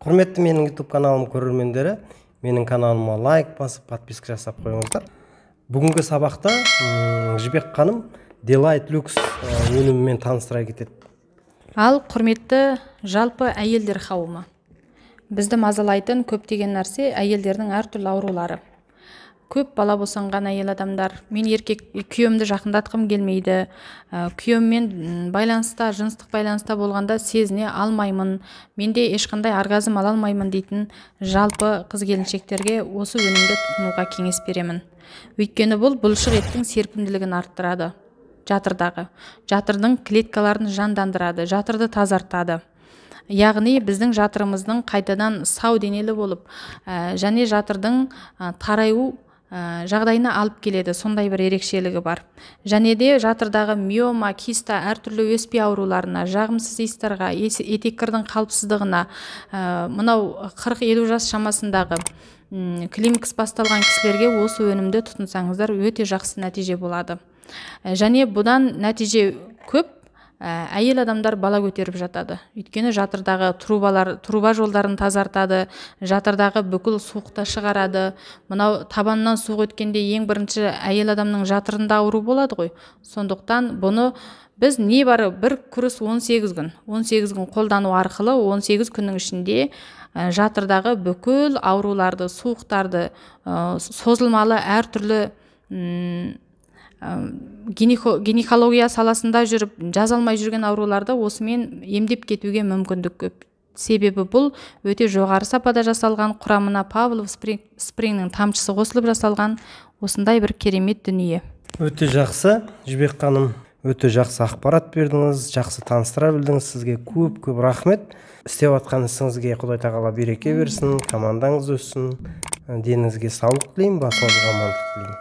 Құрметті менің YouTube каналым көрермендері, менің каналыма лайк басып, подписка жасап қойыңыздар. Бүгінгі сабақта Жібек ханым Delight Luxe өнімімен таныстыра кетеді. Ал құрметті жалпы әйелдер қауымы. Бізді мазалайтын көптеген нәрсе әйелдердің әртүрлі аурулары. Көп бала босанған әйел адамдар, мен күйеуімді жақындатқым келмейді, күйеуіммен байланыста, жыныстық байланыста болғанда сезіне алмаймын, менде ешқандай оргазм ала алмаймын дейтін жалпы қыз-келіншектерге осы өнімді тұтынуға кеңес беремін. Өйткені бұл бұлшық еттің серпімділігін арттырады, жатырдың клеткаларын жандандырады, жатырды тазартады. Яғни біздің жатырымыздың қайтадан сау денелі болып, және жатырдың тараю жағдайына алып келеді, сондай бір ерекшелігі бар. Және де жатырдағы миома, киста, әртүрлі өспе ауруларына, жағымсыз иістарға, етеккірдің қалыпсыздығына, мынау 40-50 жас шамасындағы климакс басталған кісілерге осы өнімді тұтынсаңыздар өте жақсы нәтиже болады. Және бұдан нәтиже көп, әйел адамдар бала көтеріп жатады. Өйткені жатырдағы труба жолдарын тазартады, жатырдағы бүкіл суықты шығарады. Мынау табаннан суық өткенде ең бірінші әйел адамның жатырында ауру болады ғой. Сондықтан бұны біз небары бір курс 18 күн қолдану арқылы 18 күннің ішінде жатырдағы бүкіл ауруларды, суықтарды, созылмалы әртүрлі гинекология саласында жүріп, жазалмай жүрген ауруларды осымен емдеп кетуге мүмкіндік көп. Себебі бұл өте жоғары сапада жасалған, құрамына Павлов спрингнің тамшысы қосылып жасалған осындай бір керемет дүние. Өте жақсы, Жібек ханым, өте жақсы ақпарат бердіңіз, жақсы таныстыра білдіңіз. Сізге көп рахмет. Істеп жатқан ісіңізге Құдай тағала береке берсін, командаңыз өссін, деніңізге саулық тілеймін, басыңызға амандық тілеймін.